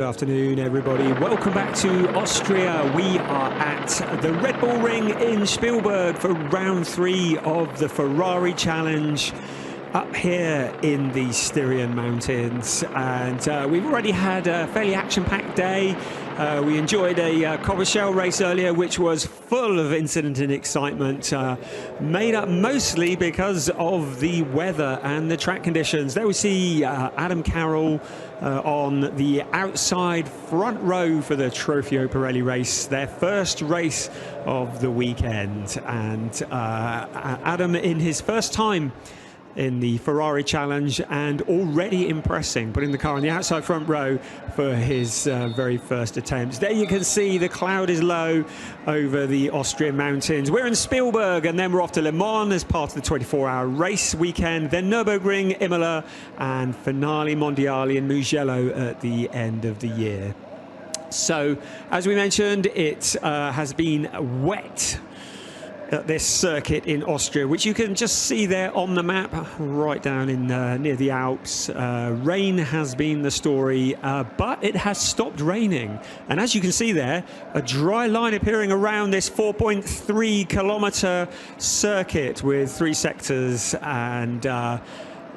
Good afternoon, everybody. Welcome back to Austria. We are at the Red Bull Ring in Spielberg for round 3 of the Ferrari Challenge up here in the Styrian Mountains. And we've already had a fairly action-packed day. We enjoyed a Cobbeshell race earlier, which was full of incident and excitement, made up mostly because of the weather and the track conditions. There we see Adam Carroll on the outside front row for the Trofeo Pirelli race, their first race of the weekend. And Adam in his first time in the Ferrari Challenge and already impressing, putting the car on the outside front row for his very first attempt. There you can see the cloud is low over the Austrian mountains. We're in Spielberg and then we're off to Le Mans as part of the 24-hour race weekend, then Nürburgring, Imola and finale Mondiale in Mugello at the end of the year. So as we mentioned, it has been wet at this circuit in Austria, which you can just see there on the map right down in near the Alps. Rain has been the story, but it has stopped raining, and as you can see there, a dry line appearing around this 4.3 kilometer circuit with 3 sectors and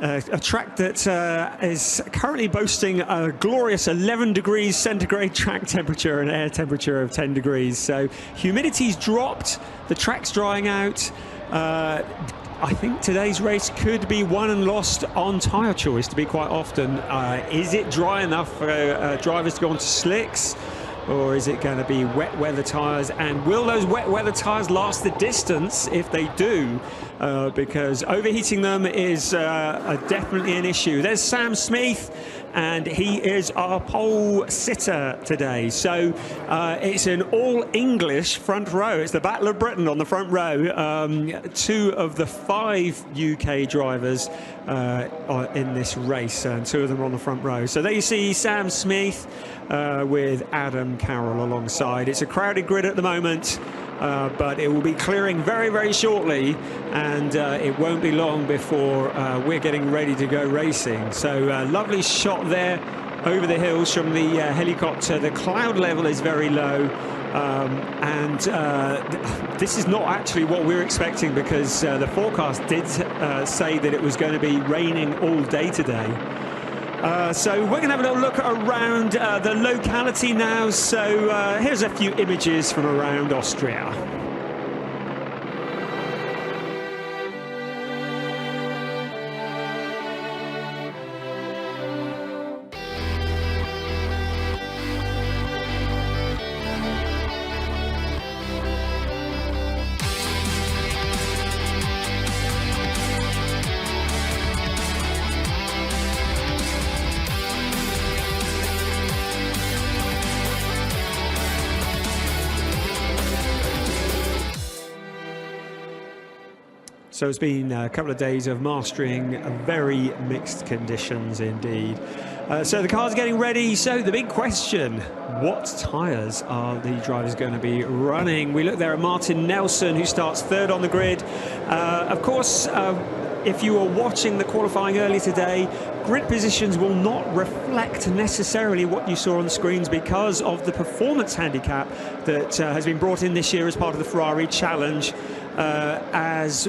a track that is currently boasting a glorious 11 degrees centigrade track temperature and air temperature of 10 degrees. So humidity's dropped, the track's drying out. I think today's race could be won and lost on tyre choice, to be quite often. Is it dry enough for drivers to go onto slicks? Or is it going to be wet weather tyres? And will those wet weather tyres last the distance if they do? Because overheating them is definitely an issue. There's Sam Smith, and he is our pole sitter today. So it's an all-English front row. It's the Battle of Britain on the front row. 2 of the 5 UK drivers are in this race, and 2 of them are on the front row. So there you see Sam Smith with Adam Carroll alongside. It's a crowded grid at the moment, but it will be clearing very, very shortly, and it won't be long before we're getting ready to go racing. So lovely shot there over the hills from the helicopter. The cloud level is very low, and this is not actually what we're expecting, because the forecast did say that it was going to be raining all day today. So we're going to have a little look around the locality now. So here's a few images from around Austria. So it's been a couple of days of mastering very mixed conditions indeed. So the car's getting ready. So the big question, what tyres are the drivers going to be running? We look there at Martin Nelson, who starts 3rd on the grid. Of course, if you were watching the qualifying earlier today, grid positions will not reflect necessarily what you saw on the screens because of the performance handicap that has been brought in this year as part of the Ferrari Challenge. As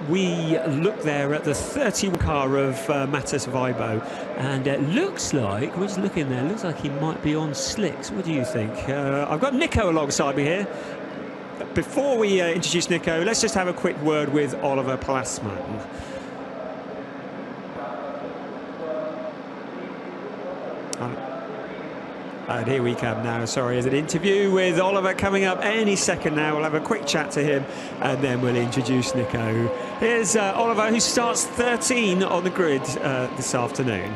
we look there at the 31 car of Mattis Weibo, and it looks like, we're just looking there, looks like he might be on slicks. What do you think? I've got Nico alongside me here. Before we introduce Nico, let's just have a quick word with Oliver Plasman. And here we come now. Sorry, there's an interview with Oliver coming up any second now. We'll have a quick chat to him and then we'll introduce Nico. Here's Oliver, who starts 13 on the grid this afternoon.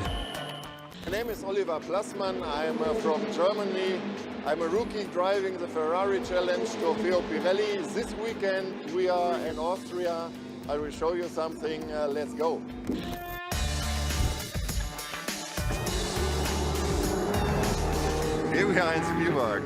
My name is Oliver Plasman. I'm from Germany. I'm a rookie driving the Ferrari Challenge Trofeo Pirelli. This weekend we are in Austria. I will show you something. Let's go. Here we are in Spielberg.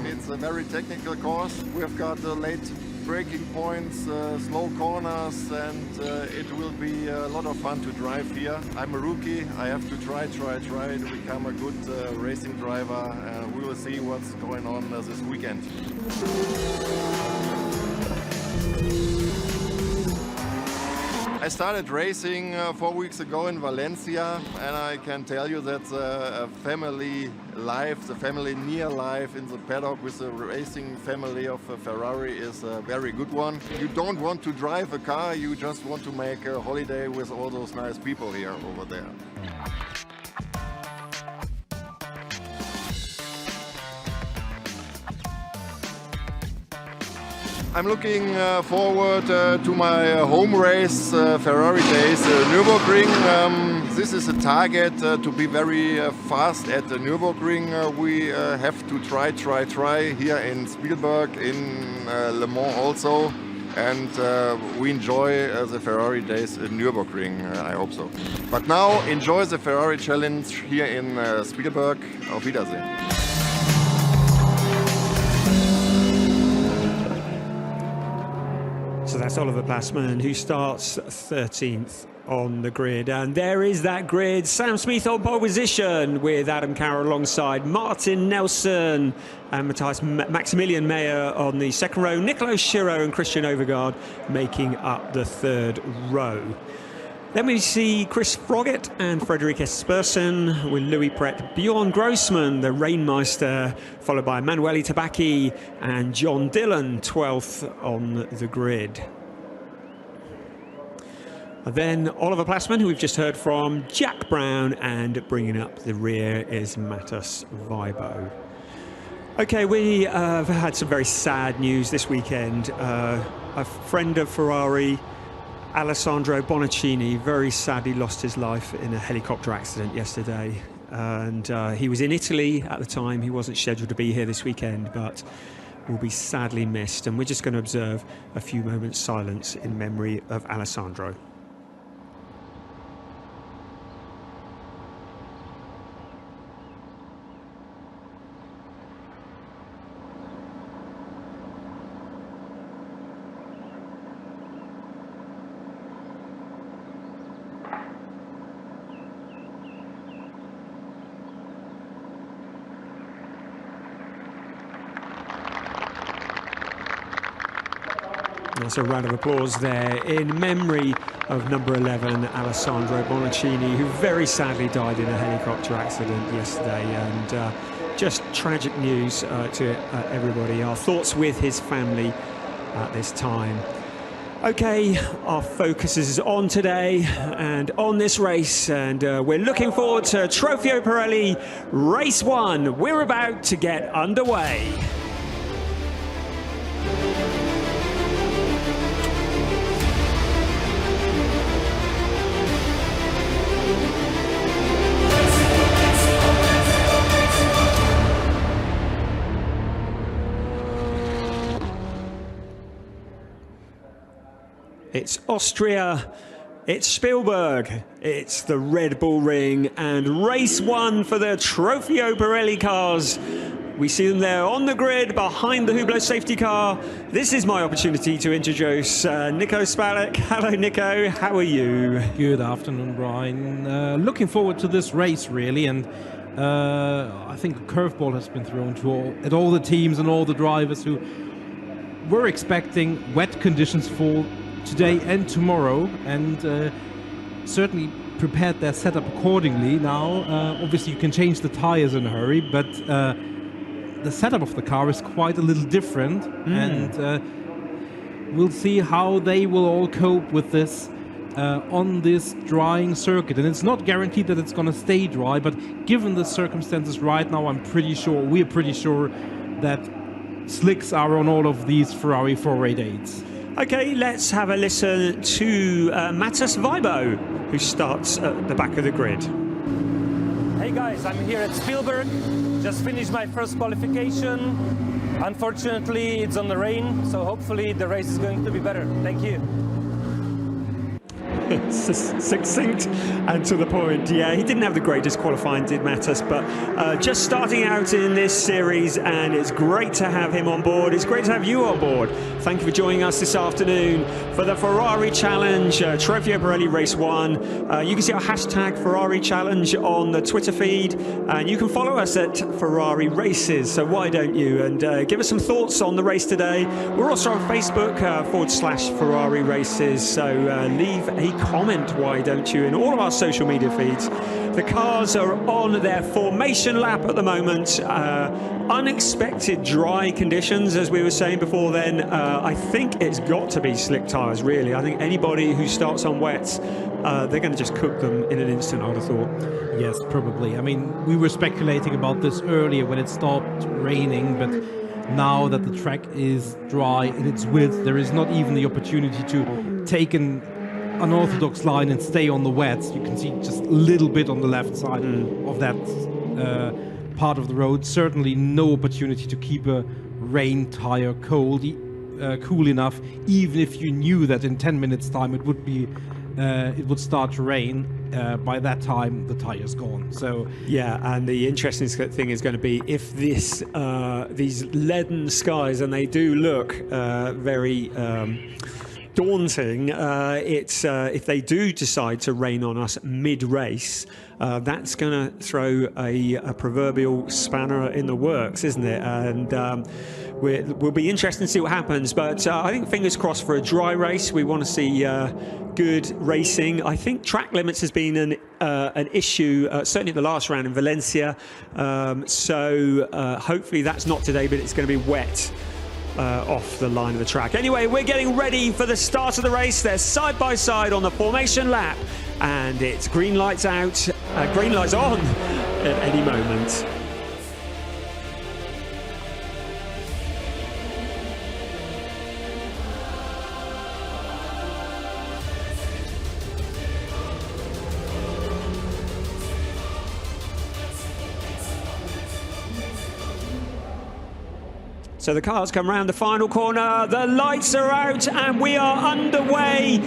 It's a very technical course. We've got a late braking points, slow corners, and it will be a lot of fun to drive here. I'm a rookie. I have to try to become a good racing driver. We will see what's going on this weekend. I started racing 4 weeks ago in Valencia, and I can tell you that a family life, the family near life in the paddock with the racing family of Ferrari is a very good one. You don't want to drive a car, you just want to make a holiday with all those nice people here over there. I'm looking forward to my home race, Ferrari days, Nürburgring. This is a target to be very fast at the Nürburgring. We have to try here in Spielberg, in Le Mans also. And we enjoy the Ferrari days in Nürburgring, I hope so. But now enjoy the Ferrari challenge here in Spielberg. Auf Wiedersehen. So that's Oliver Plasman, who starts 13th on the grid. And there is that grid. Sam Smith on pole position with Adam Carroll alongside Martin Nelson and Maximilian Meyer on the second row. Nicolo Schiro and Christian Overgaard making up the third row. Then we see Chris Froggatt and Frederick Espersen with Louis Pret, Bjorn Grossman, the Rainmeister, followed by Manueli Tabacchi and John Dillon, 12th on the grid. And then Oliver Plasman, who we've just heard from, Jack Brown, and bringing up the rear is Matas Weibo. Okay, we have had some very sad news this weekend. A friend of Ferrari, Alessandro Bonaccini, very sadly lost his life in a helicopter accident yesterday, and he was in Italy at the time. He wasn't scheduled to be here this weekend, but will be sadly missed, and we're just going to observe a few moments silence in memory of Alessandro. That's a round of applause there in memory of number 11, Alessandro Bonaccini, who very sadly died in a helicopter accident yesterday. And just tragic news to everybody. Our thoughts with his family at this time. Okay, our focus is on today and on this race, and we're looking forward to Trofeo Pirelli Race 1. We're about to get underway. It's Austria, it's Spielberg, it's the Red Bull Ring, and race 1 for the Trofeo Pirelli cars. We see them there on the grid behind the Hublot safety car. This is my opportunity to introduce Nico Spalek. Hello, Nico. How are you? Good afternoon, Brian. Looking forward to this race, really, and I think a curveball has been thrown at all the teams and all the drivers who were expecting wet conditions for today and tomorrow, and certainly prepared their setup accordingly. Now, obviously, you can change the tires in a hurry, but the setup of the car is quite a little different, and we'll see how they will all cope with this on this drying circuit. And it's not guaranteed that it's going to stay dry, but given the circumstances right now, we're pretty sure that slicks are on all of these Ferrari 488s. Okay, let's have a listen to Matas Weibo, who starts at the back of the grid. Hey guys, I'm here at Spielberg. Just finished my first qualification. Unfortunately, it's on the rain, so hopefully the race is going to be better. Thank you. Succinct and to the point. Yeah, he didn't have the greatest qualifying, did Mattis, but just starting out in this series, and it's great to have him on board. It's great to have you on board. Thank you for joining us this afternoon for the Ferrari Challenge, Trofeo Pirelli Race 1. You can see our hashtag Ferrari Challenge on the Twitter feed, and you can follow us at Ferrari Races, so why don't you? And give us some thoughts on the race today. We're also on Facebook, /Ferrari Races, so leave a comment, why don't you, in all of our social media feeds. The cars are on their formation lap at the moment. Unexpected dry conditions, as we were saying before then. I think it's got to be slick tyres, really. I think anybody who starts on wets, they're going to just cook them in an instant, I'd have thought. Yes, probably. I mean, we were speculating about this earlier when it stopped raining, but now that the track is dry in its width, there is not even the opportunity to take an unorthodox line and stay on the wets. You can see just a little bit on the left side of that part of the road. Certainly no opportunity to keep a rain tire cool enough, even if you knew that in 10 minutes time it would start to rain. By that time the tire's gone. So yeah, and the interesting thing is going to be if these leaden skies, and they do look very daunting, if they do decide to rain on us mid-race, that's going to throw a proverbial spanner in the works, isn't it? And we'll be interested to see what happens, but I think fingers crossed for a dry race. We want to see good racing. I think track limits has been an issue, certainly at the last round in Valencia, so hopefully that's not today, but it's going to be wet off the line of the track. Anyway, we're getting ready for the start of the race. They're side by side on the formation lap, and it's green lights out, green lights on at any moment. So the cars come round the final corner, the lights are out, and we are underway.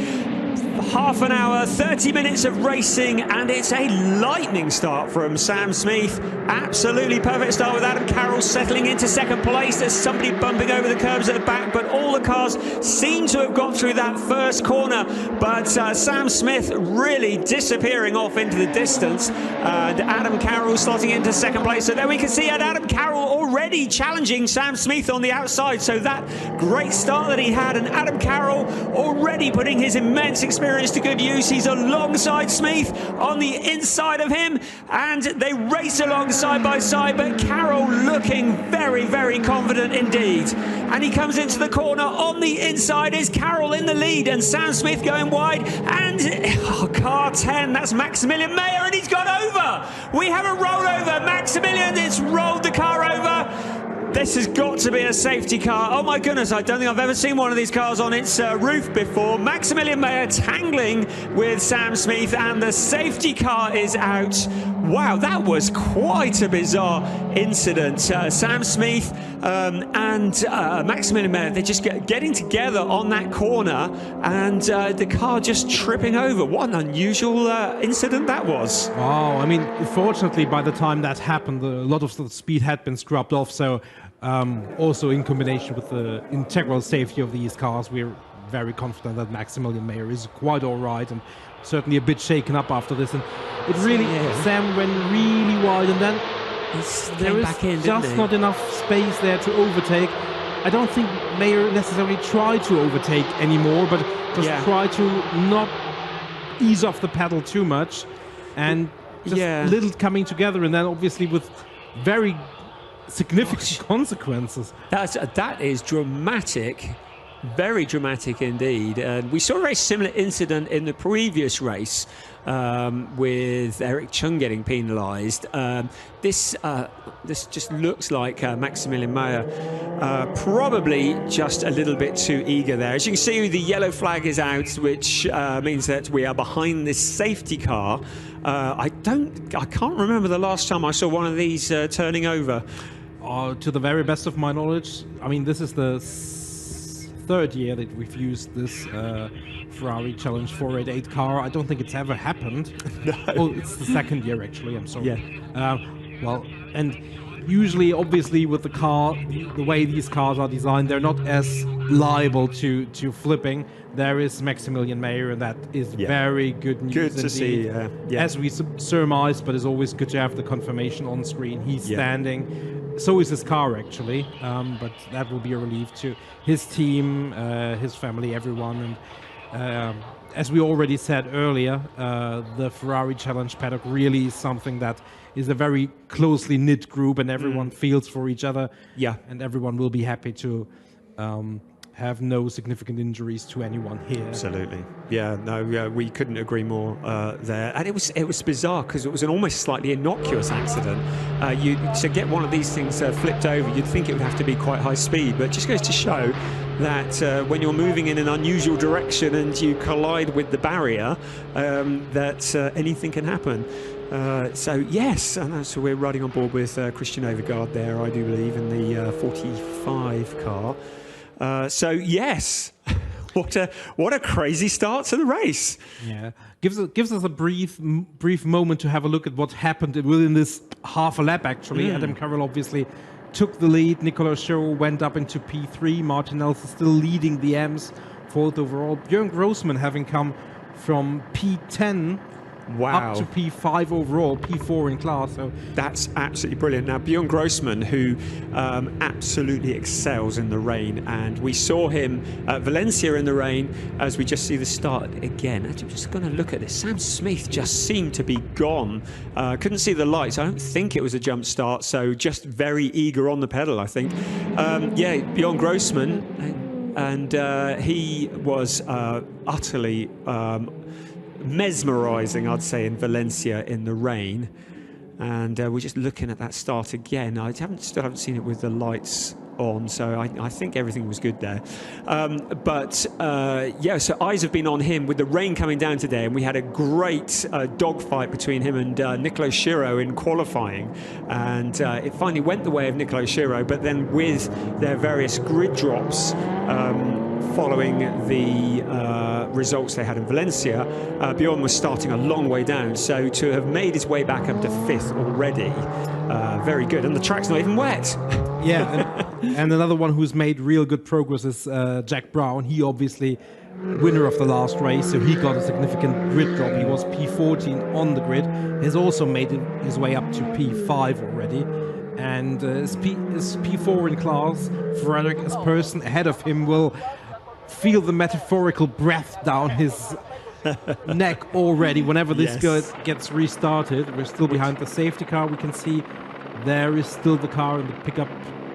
Half an hour, 30 minutes of racing, and it's a lightning start from Sam Smith. Absolutely perfect start with Adam Carroll settling into second place. There's somebody bumping over the curbs at the back, but all the cars seem to have got through that first corner. But Sam Smith really disappearing off into the distance, and Adam Carroll slotting into second place. So there we can see Adam Carroll already challenging Sam Smith on the outside. So that great start that he had, and Adam Carroll already putting his immense experience to good use. He's alongside Smith on the inside of him, and they race along side by side, but Carroll looking very, very confident indeed. And he comes into the corner on the inside. Is Carroll in the lead, and Sam Smith going wide, and car 10, that's Maximilian Mayer, and he's gone over. We have a rollover. Maximilian, it's rolled the car over. This has got to be a safety car. Oh my goodness, I don't think I've ever seen one of these cars on its roof before. Maximilian Mayer tangling with Sam Smith, and the safety car is out. Wow, that was quite a bizarre incident. Sam Smith and Maximilian Mayer, they're just getting together on that corner, and the car just tripping over. What an unusual incident that was. Oh, I mean, fortunately, by the time that happened, a lot of the speed had been scrubbed off, so also in combination with the integral safety of these cars, we're very confident that Maximilian Mayer is quite all right, and certainly a bit shaken up after this. And it really, Sam went really wide, and then there is just not enough space there to overtake. I don't think Mayer necessarily tried to overtake anymore, but just tried to not ease off the pedal too much, and just little coming together, and then obviously with very significant consequences. That is dramatic, very dramatic indeed. And we saw a very similar incident in the previous race with Eric Chung getting penalised. This just looks like Maximilian Mayer probably just a little bit too eager there. As you can see, the yellow flag is out, which means that we are behind this safety car. I can't remember the last time I saw one of these turning over. To the very best of my knowledge, I mean, this is the third year that we've used this Ferrari Challenge 488 car. I don't think it's ever happened. No. Oh, it's the second year actually. I'm sorry. Yeah. Well, and usually, obviously, with the car, the way these cars are designed, they're not as liable to flipping. There is Maximilian Mayer, and that is very good news. Good to see. As we surmised, but it's always good to have the confirmation on screen. He's standing. So is his car, actually. But that will be a relief to his team, his family, everyone. And as we already said earlier, the Ferrari Challenge paddock really is something that is a very closely knit group, and everyone feels for each other. Yeah. And everyone will be happy to have no significant injuries to anyone here. Absolutely. Yeah, no, we couldn't agree more there. And it was bizarre because it was an almost slightly innocuous accident. To get one of these things flipped over, you'd think it would have to be quite high speed, but it just goes to show that when you're moving in an unusual direction and you collide with the barrier, that anything can happen. So yes, and so we're riding on board with Christian Overgaard there, I do believe, in the 45 car. So yes, what a crazy start to the race. Yeah, gives us a brief moment to have a look at what happened within this half a lap. Actually, Adam Carroll obviously took the lead. Nicolas Schirro went up into P3. Martin Nelson still leading the M's, fourth overall. Björn Grossman having come from P10 up to P5 overall, P4 in class. So that's absolutely brilliant. Now, Björn Grossman, who absolutely excels in the rain, and we saw him at Valencia in the rain, as we just see the start again. I'm just going to look at this. Sam Smith just seemed to be gone. Couldn't see the lights. I don't think it was a jump start, so just very eager on the pedal, I think. Yeah, Björn Grossman, and he was utterly mesmerising, I'd say, in Valencia in the rain. And we're just looking at that start again. I still haven't seen it with the lights on, so I think everything was good there. Yeah, so eyes have been on him with the rain coming down today, and we had a great dogfight between him and Nicolas Schirro in qualifying, and it finally went the way of Nicolas Schirro, but then with their various grid drops following the results they had in Valencia, Bjorn was starting a long way down, so to have made his way back up to fifth already, very good, and the track's not even wet. Yeah, and another one who's made real good progress is Jack Brown. He obviously winner of the last race, so he got a significant grid drop. He was P14 on the grid. He's also made his way up to P5 already, and is P4 in class. Frederick, as person ahead of him, will feel the metaphorical breath down his neck already whenever this gets restarted. We're still behind the safety car. We can see there is still the car in the pickup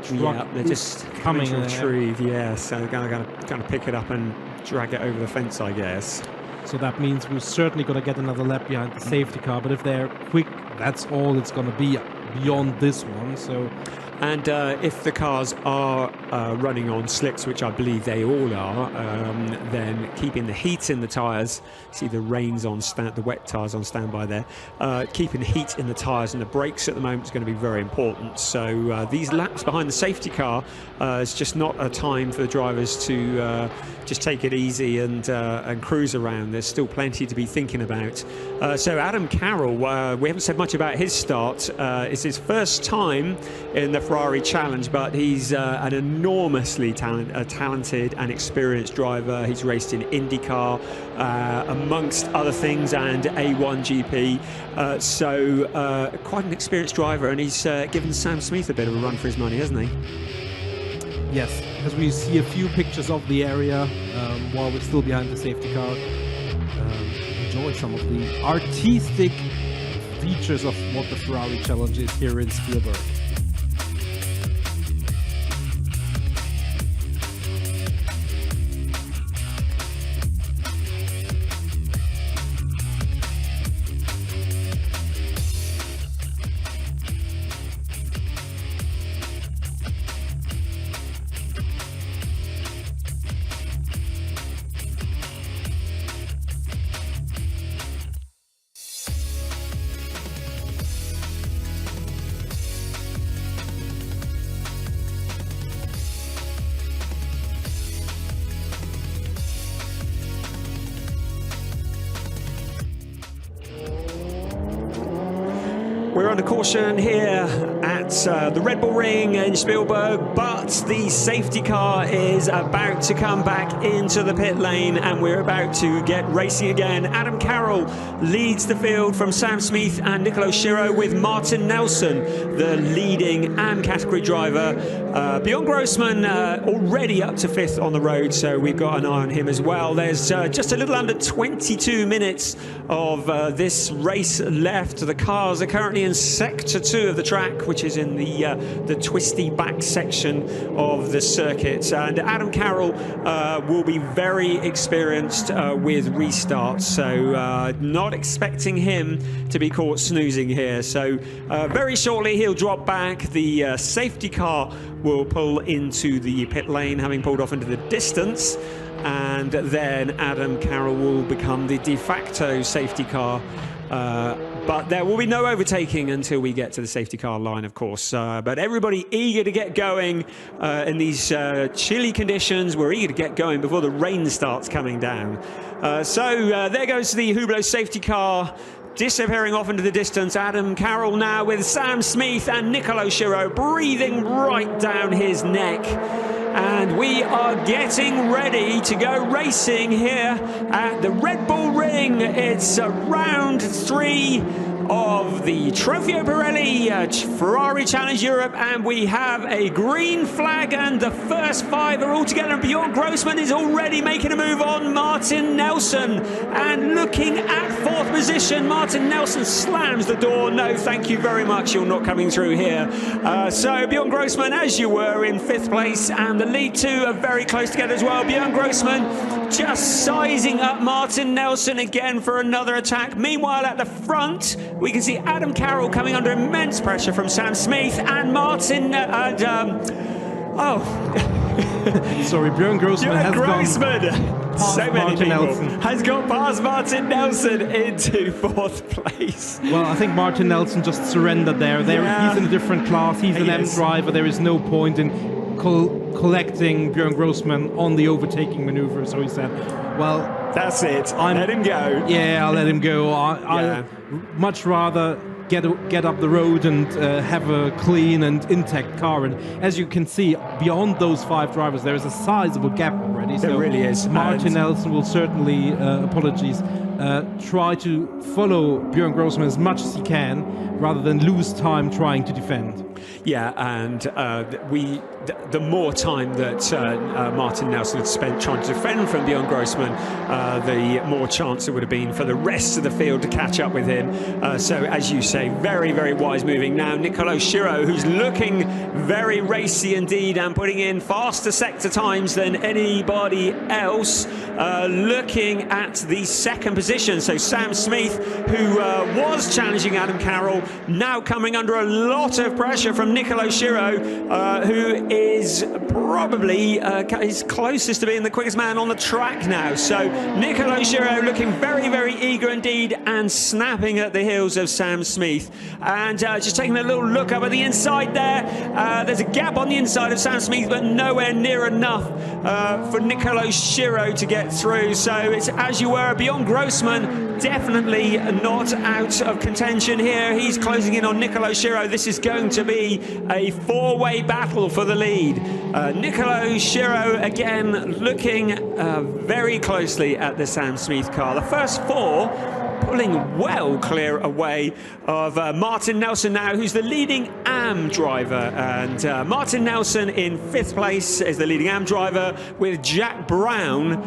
truck. Yeah, they're just coming to retrieve. Yeah, so they're going to pick it up and drag it over the fence, I guess. So that means we're certainly going to get another lap behind the safety car. But if they're quick, that's all it's going to be beyond this one. So. And if the cars are running on slicks, which I believe they all are, then keeping the heat in the tyres, see the rain's on the wet tyres on standby there, keeping heat in the tyres and the brakes at the moment is going to be very important. So these laps behind the safety car is just not a time for the drivers to just take it easy and cruise around. There's still plenty to be thinking about. So Adam Carroll, we haven't said much about his start. It's his first time in the Ferrari Challenge, but he's an enormously talented and experienced driver. He's raced in IndyCar, amongst other things, and A1 GP. So quite an experienced driver, and he's given Sam Smith a bit of a run for his money, hasn't he? Yes, as we see a few pictures of the area while we're still behind the safety car. Enjoy some of the artistic features of what the Ferrari Challenge is here in Spielberg. round of caution here at the Red Bull Ring in Spielberg, but the safety car is about to come back into the pit lane and we're about to get racing again. Adam Carroll leads the field from Sam Smith and Nicolo Schiro, with Martin Nelson, the leading AM category driver. Bjorn Grossman already up to 5th on the road, so we've got an eye on him as well. There's just a little under 22 minutes of this race left. The cars are currently in sector 2 of the track, which is in the twisty back section of the circuit, and Adam Carroll will be very experienced with restarts, so not expecting him to be caught snoozing here. So very shortly he'll drop back. The safety car will pull into the pit lane, having pulled off into the distance, and then Adam Carroll will become the de facto safety car. But there will be no overtaking until we get to the safety car line, of course. But everybody eager to get going in these chilly conditions. We're eager to get going before the rain starts coming down. So there goes the Hublot safety car, disappearing off into the distance. Adam Carroll now with Sam Smith and Nicolo Schiro breathing right down his neck. And we are getting ready to go racing here at the Red Bull Ring. It's round 3 of the Trofeo Pirelli Ferrari Challenge Europe, and we have a green flag, and the first 5 are all together, and Bjorn Grossman is already making a move on Martin Nelson, and looking at 4th position. Martin Nelson slams the door. No, thank you very much, you're not coming through here. So Bjorn Grossman, as you were, in 5th place, and the lead 2 are very close together as well. Bjorn Grossman just sizing up Martin Nelson again for another attack. Meanwhile, at the front, we can see Adam Carroll coming under immense pressure from Sam Smith and Martin. Sorry, Bjorn Grossman has gone so many Martin people Nelson. has gone past Martin Nelson into 4th place. Well, I think Martin Nelson just surrendered there. Yeah. He's in a different class. He's an M Yes. driver. There is no point in collecting Bjorn Grossman on the overtaking maneuver. So he said, well, that's it. Let him go. Yeah, I'll let him go. I much rather get up the road and have a clean and intact car. And as you can see, beyond those 5 drivers, there is a sizable gap already. There really is. Martin Nelson will certainly, try to follow Bjorn Grossman as much as he can, rather than lose time trying to defend. Yeah, and the more time that Martin Nelson had spent trying to defend from Bjorn Grossman, the more chance it would have been for the rest of the field to catch up with him. So, as you say, very, very wise moving. Now, Nicolo Schiro, who's looking very racy indeed and putting in faster sector times than anybody else, looking at the 2nd position. So, Sam Smith, who was challenging Adam Carroll, now coming under a lot of pressure from Nicolo Schiro, who is probably is closest to being the quickest man on the track now. So Nicolo Schiro looking very, very eager indeed and snapping at the heels of Sam Smith. And just taking a little look up at the inside there, there's a gap on the inside of Sam Smith, but nowhere near enough for Nicolo Schiro to get through. So it's as you were. Bjorn Grossman definitely not out of contention here. He's closing in on Nicolo Schiro. This is going to be a 4-way battle for the lead. Nicolo Schiro again looking very closely at the Sam Smith car. The first 4 pulling well clear away of Martin Nelson now, who's the leading AM driver. And Martin Nelson in 5th place is the leading AM driver, with Jack Brown,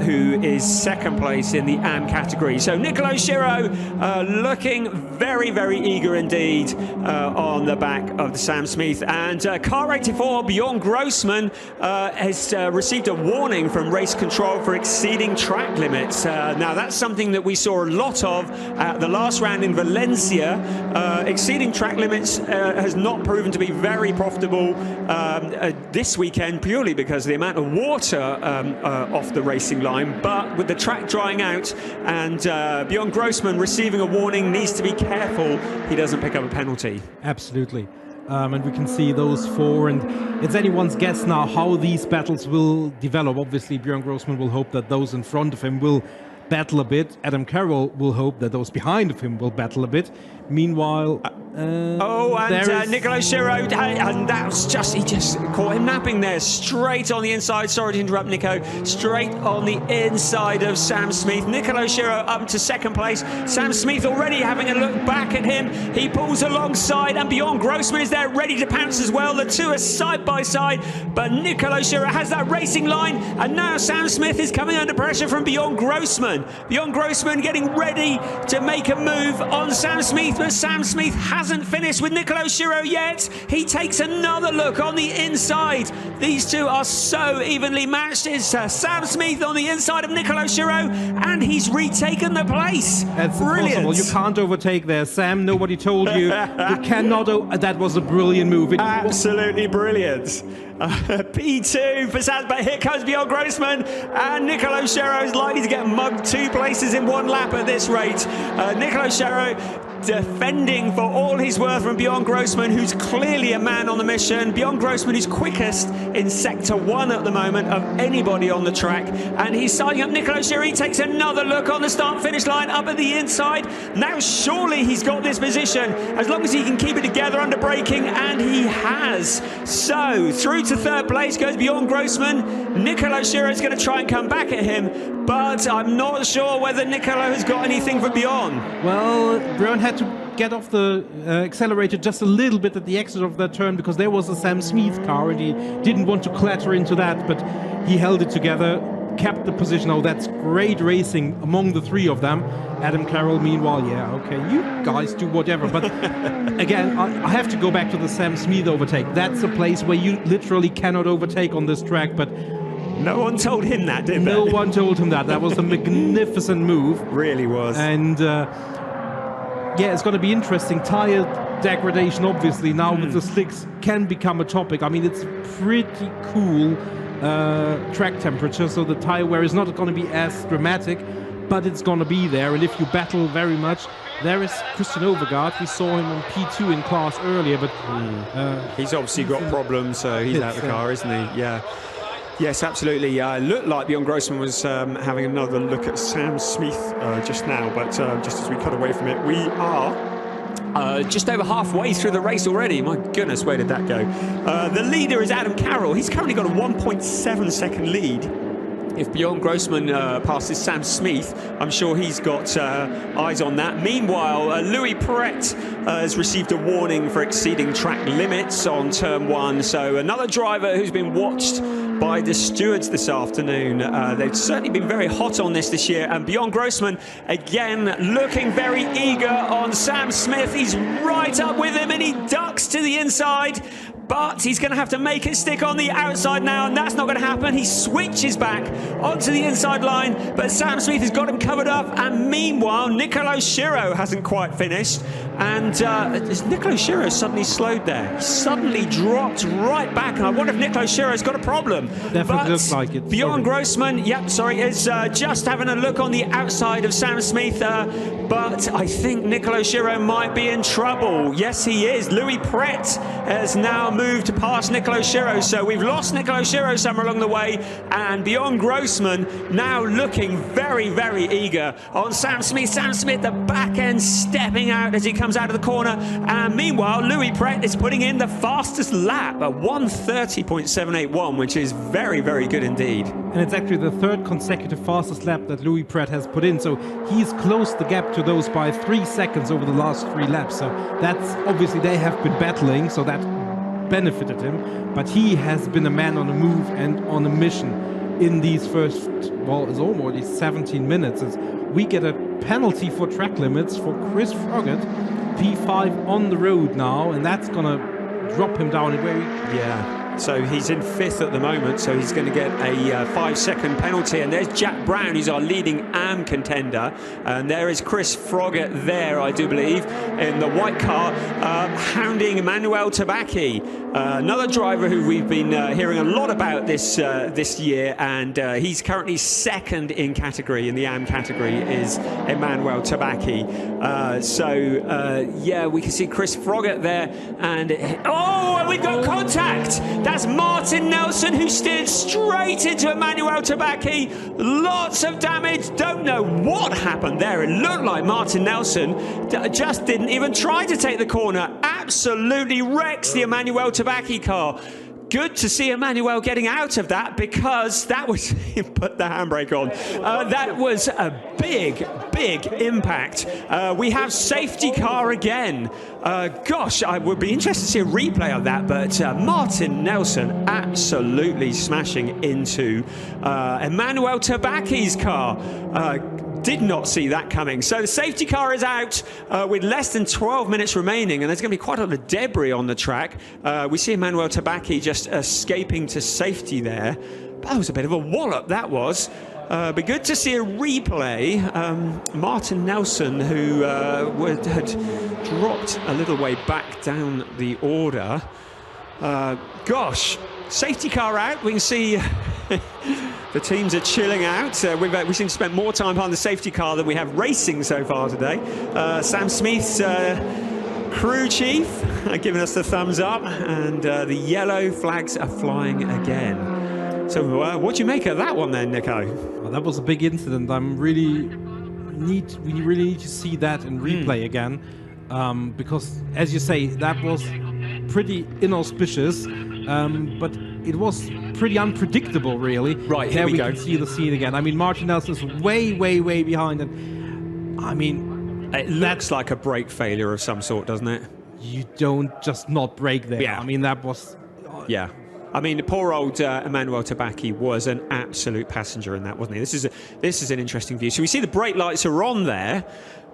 who is 2nd place in the AM category. So Nicolo Schiro looking very, very eager indeed on the back of the Sam Smith. And car 84, Bjorn Grossman, has received a warning from race control for exceeding track limits. Now that's something that we saw a lot of at the last round in Valencia. Exceeding track limits has not proven to be very profitable this weekend, purely because of the amount of water off the racing line. But with the track drying out and Bjorn Grossman receiving a warning, needs to be careful he doesn't pick up a penalty. Absolutely. And we can see those 4, and it's anyone's guess now how these battles will develop. Obviously, Bjorn Grossman will hope that those in front of him will battle a bit. Adam Carroll will hope that those behind of him will battle a bit. Meanwhile, and Nicolo Schiro, and that's just, he just caught him napping there, straight on the inside. Sorry to interrupt, Nico. Straight on the inside of Sam Smith. Nicolo Schiro up to second place. Sam Smith already having a look back at him. He pulls alongside, and Bjorn Grossman is there ready to pounce as well. The two are side by side, but Nicolo Schiro has that racing line, and now Sam Smith is coming under pressure from Bjorn Grossman. Bjorn Grossman getting ready to make a move on Sam Smith, but Sam Smith hasn't finished with Nicolo Schiro yet. He takes another look on the inside. These two are so evenly matched. It's Sam Smith on the inside of Nicolo Schiro, and he's retaken the place. That's brilliant. Impossible. You can't overtake there, Sam. Nobody told you. You cannot. That was a brilliant move. Absolutely brilliant. P2 for Sam, but here comes Bjorn Grossman, and Nicolo Schiro is likely to get mugged 2 places in 1 lap at this rate. Nicolo Schiro defending for all he's worth from Bjorn Grossman, who's clearly a man on the mission. Bjorn Grossman is quickest in sector 1 at the moment of anybody on the track, and he's signing up Nicolo Schiro. He takes another look on the start-finish line up at the inside. Now surely he's got this position as long as he can keep it together under braking, and he has. So through to 3rd place goes Bjorn Grossman. Nicolo Schiro is going to try and come back at him, but I'm not sure whether Nicolo has got anything for Bjorn. Well, Bjorn had to get off the accelerator just a little bit at the exit of that turn, because there was a Sam Smith car and he didn't want to clatter into that, but he held it together, kept the position. Oh, that's great racing among the 3 of them. Adam Carroll, meanwhile, yeah, okay, you guys do whatever. But again, I have to go back to the Sam Smith overtake. That's a place where you literally cannot overtake on this track, but no one told him that, did they? No one told him that. That was a magnificent move. Really was. And yeah, it's going to be interesting. Tire degradation, obviously, now with the slicks can become a topic. I mean, it's pretty cool track temperature, so the tire wear is not going to be as dramatic, but it's going to be there. And if you battle very much, there is Christian Overgaard. We saw him on P2 in class earlier, but he's obviously got problems, so he's out of the car, isn't he? Yeah. Yes, absolutely. Looked like Bjorn Grossman was having another look at Sam Smith just now, but just as we cut away from it, we are just over halfway through the race already. My goodness, where did that go? The leader is Adam Carroll. He's currently got a 1.7 second lead. If Bjorn Grossman passes Sam Smith, I'm sure he's got eyes on that. Meanwhile, Louis Pret has received a warning for exceeding track limits on turn 1. So another driver who's been watched by the stewards this afternoon. They've certainly been very hot on this year. And Bjorn Grossman, again, looking very eager on Sam Smith. He's right up with him, and he ducks to the inside. But he's going to have to make it stick on the outside now, and that's not going to happen. He switches back onto the inside line, but Sam Smith has got him covered up. And meanwhile, Nicolo Schiro hasn't quite finished. And Nicolo Schiro suddenly slowed there. He suddenly dropped right back, and I wonder if Nicolo Schiro's got a problem. Definitely looks like it. Bjorn Grossman, is just having a look on the outside of Sam Smith, but I think Nicolo Schiro might be in trouble. Yes, he is. Louis Pret has now moved past Nicolo Schiro, so we've lost Nicolo Schiro somewhere along the way, and Bjorn Grossman now looking very, very eager on Sam Smith. Sam Smith, the back end, stepping out as he comes out of the corner, and meanwhile Louis Pret is putting in the fastest lap at 1:30.781, which is very, very good indeed. And it's actually the 3rd consecutive fastest lap that Louis Pret has put in, so he's closed the gap to those by 3 seconds over the last 3 laps. So that's obviously, they have been battling, so that benefited him, but he has been a man on the move and on a mission in these first, well, it's almost 17 minutes. We get a penalty for track limits for Chris Froggatt, P5 on the road now, and that's gonna drop him down. So he's in 5th at the moment, so he's going to get a 5-second penalty. And there's Jack Brown, who's our leading AM contender, and there is Chris Froggatt there, I do believe, in the white car, hounding Emmanuel Tabacchi, another driver who we've been hearing a lot about this year, and he's currently 2nd in category, in the AM category, is Emmanuel Tabacchi. Yeah, we can see Chris Froggatt there, and we've got contact. impact. That's Martin Nelson, who steered straight into Emmanuel Tabaki. Lots of damage. Don't know what happened there. It looked like Martin Nelson just didn't even try to take the corner. Absolutely wrecks the Emmanuel Tabaki car. Good to see Emmanuel getting out of that, because that was he put the handbrake on. That was a big impact. We have safety car again. Gosh, I would be interested to see a replay of that, but Martin Nelson absolutely smashing into Emmanuel Tabaki's car. Did not see that coming. So the safety car is out with less than 12 minutes remaining, and there's going to be quite a lot of debris on the track. We see Emmanuel Tabaki just escaping to safety there. That was a bit of a wallop, that was. Be good to see a replay. Martin Nelson, who had dropped a little way back down the order. Gosh, safety car out. We can see the teams are chilling out. We seem to spend more time behind the safety car than we have racing so far today. Sam Smith's crew chief giving us the thumbs up, and the yellow flags are flying again. So what do you make of that one then, Nico? Well, that was a big incident. We really need to see that in replay again, because, as you say, that was pretty inauspicious, but it was pretty unpredictable, really. Right, here there we go. can see the scene again. I mean, Martin Nelson's way behind, and I mean, it looks like a brake failure of some sort, doesn't it? You don't just not brake there. Yeah. I mean, that was... Yeah. I mean, poor old Emmanuel Tabaki was an absolute passenger in that, wasn't he? This is an interesting view. So we see the brake lights are on there.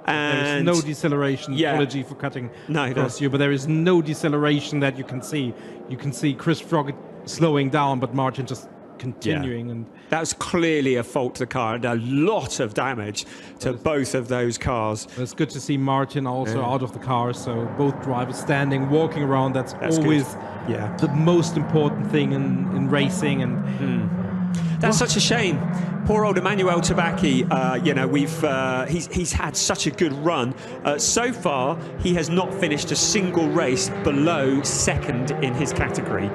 And there is no deceleration. Yeah. Apology for cutting No, across you, but there is no deceleration that you can see. You can see Chris Froggatt slowing down, but Martin just continuing. Yeah. And that was clearly a fault to the car, and a lot of damage to both of those cars. it's good to see Martin also out of the car, so both drivers standing, walking around. That's always the most important thing in racing. And that's such a shame. Poor old Emmanuel Tabaki. You know, he's had such a good run. So far, he has not finished a single race below second in his category.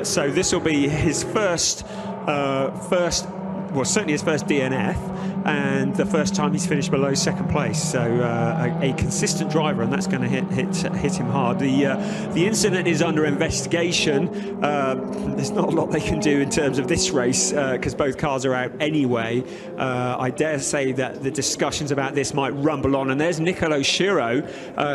So this will be his first, well, certainly his first DNF, and the first time he's finished below second place. So a consistent driver, and that's going to hit him hard. The incident is under investigation. There's not a lot they can do in terms of this race, because both cars are out anyway. I dare say that the discussions about this might rumble on. And there's Nicolo Schiro,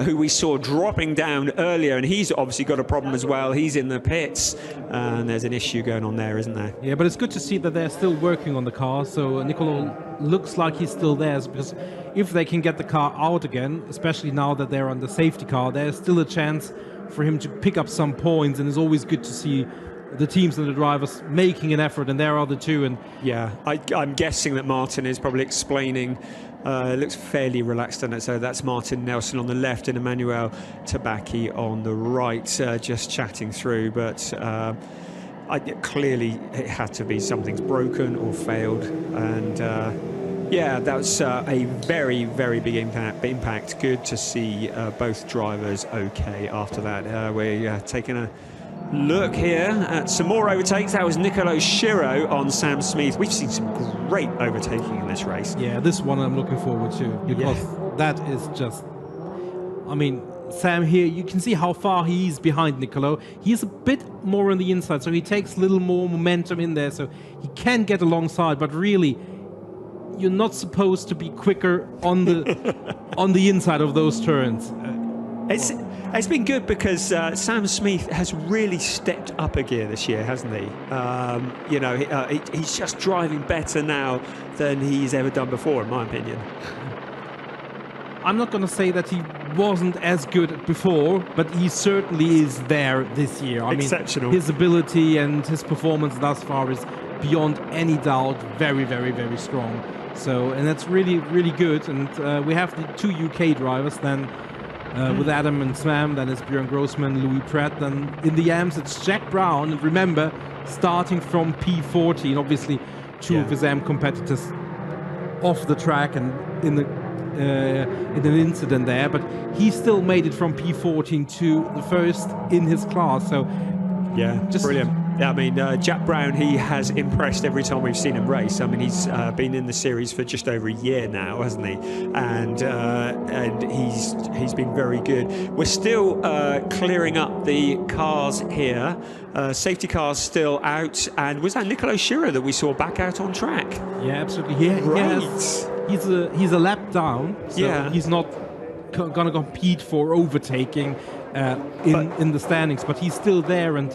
who we saw dropping down earlier, and he's obviously got a problem as well. He's in the pits, and there's an issue going on there, isn't there? yeah, but it's good to see that they're still working on the car. So Nicolo looks like he's still there, because if they can get the car out again, especially now that they're on the safety car, there's still a chance for him to pick up some points. And it's always good to see the teams and the drivers making an effort, and there are the two. And yeah, I'm guessing that Martin is probably explaining. It looks fairly relaxed on it. So that's Martin Nelson on the left and Emmanuel Tabaki on the right, just chatting through. But clearly it had to be something's broken or failed. And yeah, that was a very big impact. Good to see both drivers okay after that. We're taking a look here at some more overtakes. That was Nicolo Schiro on Sam Smith. We've seen some great overtaking in this race. yeah, this one I'm looking forward to, because that is just, I mean, Sam here, you can see how far he's behind Nicolo. He's a bit more on the inside, so he takes a little more momentum in there, so he can get alongside, but really, you're not supposed to be quicker on the on the inside of those turns. It's been good, because Sam Smith has really stepped up a gear this year, hasn't he? You know, he's just driving better now than he's ever done before, in my opinion. I'm not going to say that he wasn't as good before, but he certainly is there this year. I Exceptional. mean, his ability and his performance thus far is beyond any doubt very strong. So, and that's really good. And we have the two UK drivers then, with Adam and Sam. Then it's Björn Grossman, Louis Pratt. Then in the AMs it's Jack Brown. And remember, starting from P14, obviously two of his AM competitors off the track and in an incident there, but he still made it from P14 to the first in his class. So Yeah, brilliant. I mean, Jack Brown, he has impressed every time we've seen him race. I mean, he's been in the series for just over a year now, hasn't he? And he's been very good. We're still clearing up the cars here. Safety cars still out. And was that Nicolo Schirra that we saw back out on track? Yeah, absolutely. He's a lap down, so he's not going to compete for overtaking in the standings, but he's still there, and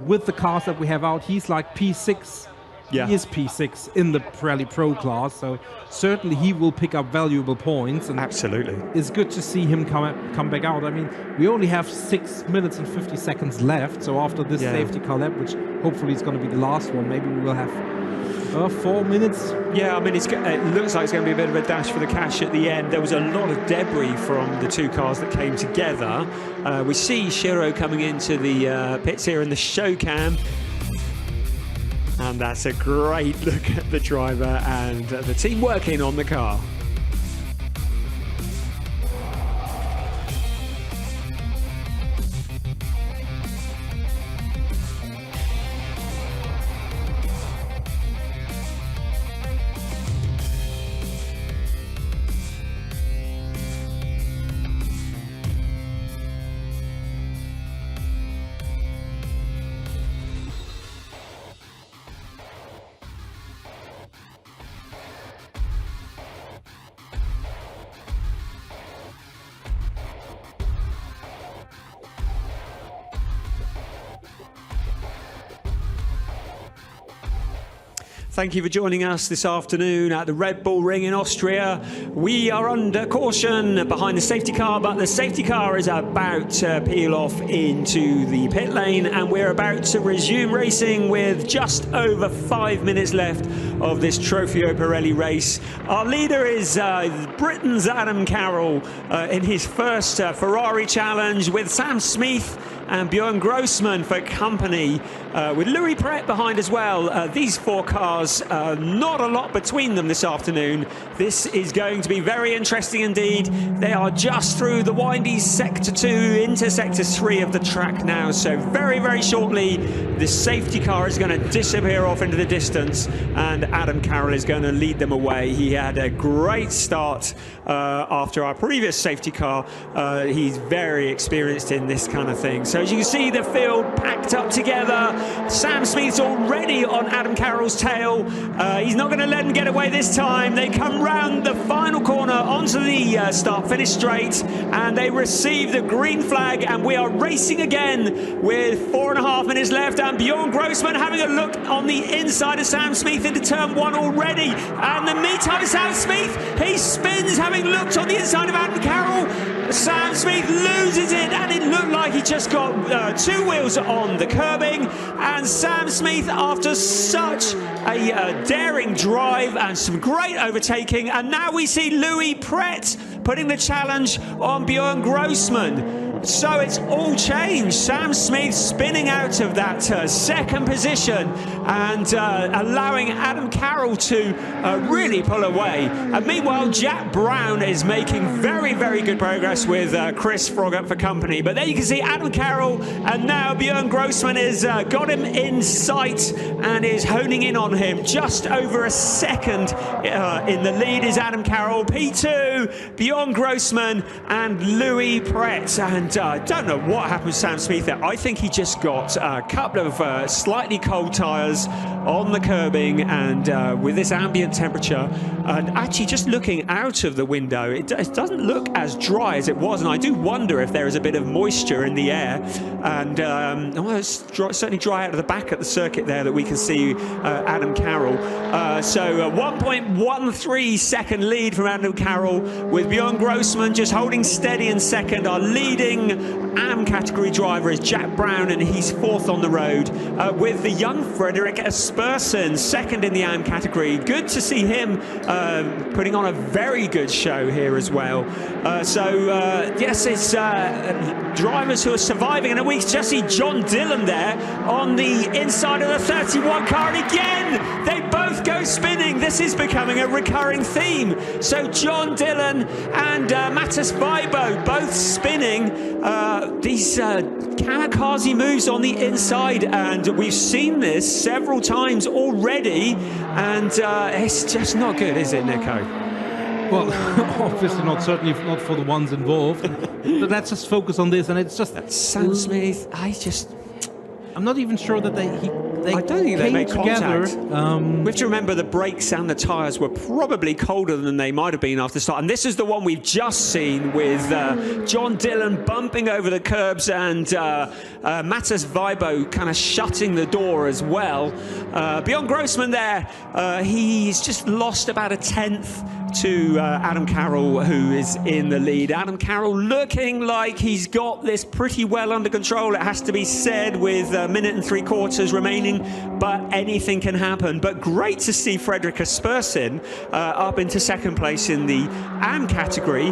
with the cars that we have out, he's like P6. He is P6 in the Pirelli Pro class, so certainly he will pick up valuable points. And absolutely, it's good to see him come back out. I mean, we only have 6 minutes and 50 seconds left, so after this safety car lap, which hopefully is going to be the last one, maybe we will have 4 minutes. Yeah, I mean, it looks like it's going to be a bit of a dash for the cash at the end. There was a lot of debris from the two cars that came together. We see Schirra coming into the pits here in the show cam. And that's a great look at the driver and the team working on the car. Thank you for joining us this afternoon at the Red Bull Ring in Austria. We are under caution behind the safety car, but the safety car is about to peel off into the pit lane, and we're about to resume racing with just over 5 minutes left of this Trofeo Pirelli race. Our leader is Britain's Adam Carroll in his first Ferrari challenge, with Sam Smith and Bjorn Grossman for company, with Louis Pret behind as well. These four cars, not a lot between them this afternoon. This is going to be very interesting indeed. They are just through the windy Sector 2 into Sector 3 of the track now. So very, very shortly, this safety car is going to disappear off into the distance, and Adam Carroll is going to lead them away. He had a great start after our previous safety car. He's very experienced in this kind of thing. So as you can see, the field packed up together. Sam Smith's already on Adam Carroll's tail. He's not going to let him get away this time. They come round the final corner onto the start-finish straight, and they receive the green flag, and we are racing again with 4.5 minutes left, and Bjorn Grossman having a look on the inside of Sam Smith into turn 1 already. And the meantime, Sam Smith, he spins, having looked on the inside of Adam Carroll. Sam Smith loses it, and it looked like he just got 2 wheels on the curbing. And Sam Smith, after such a daring drive and some great overtaking, and now we see Louis Pret putting the challenge on Bjorn Grossman. So it's all changed. Sam Smith spinning out of that second position and allowing Adam Carroll to really pull away. And meanwhile, Jack Brown is making very, very good progress with Chris Froggatt for company. But there you can see Adam Carroll, and now Bjorn Grossman has got him in sight and is honing in on him. Just over a second in the lead is Adam Carroll. P2, Bjorn Grossman and Louis Pret. And I don't know what happened with Sam Smith there. I think he just got a couple of slightly cold tyres on the curbing, and with this ambient temperature, and actually just looking out of the window, it doesn't look as dry as it was, and I do wonder if there is a bit of moisture in the air. And well, it's certainly dry out of the back at the circuit there that we can see Adam Carroll. So 1.13 second lead from Adam Carroll, with Bjorn Grossman just holding steady in second. Our leading AM category driver is Jack Brown, and he's 4th on the road, with the young Frederick Asperson second in the AM category. Good to see him putting on a very good show here as well. Yes, it's drivers who are surviving, and we just see John Dillon there on the inside of the 31 car, and again They both go spinning. This is becoming a recurring theme. So John Dillon and Matas Weibo both spinning. These kamikaze moves on the inside, and we've seen this several times already, and it's just not good, is it, Nico? Well, obviously not, certainly not for the ones involved. But let's just focus on this, and it's just... Sam Smith, I'm not even sure that they I don't think they made together. We have to remember the brakes and the tyres were probably colder than they might have been after the start. And this is the one we've just seen with John Dillon bumping over the curbs and Matas Weibo kind of shutting the door as well. Bjorn Grossman there, he's just lost about a tenth to Adam Carroll, who is in the lead. Adam Carroll looking like he's got this pretty well under control, it has to be said, with a minute and 3/4 remaining, but anything can happen. But great to see Fredrik Aspersen up into second place in the AM category,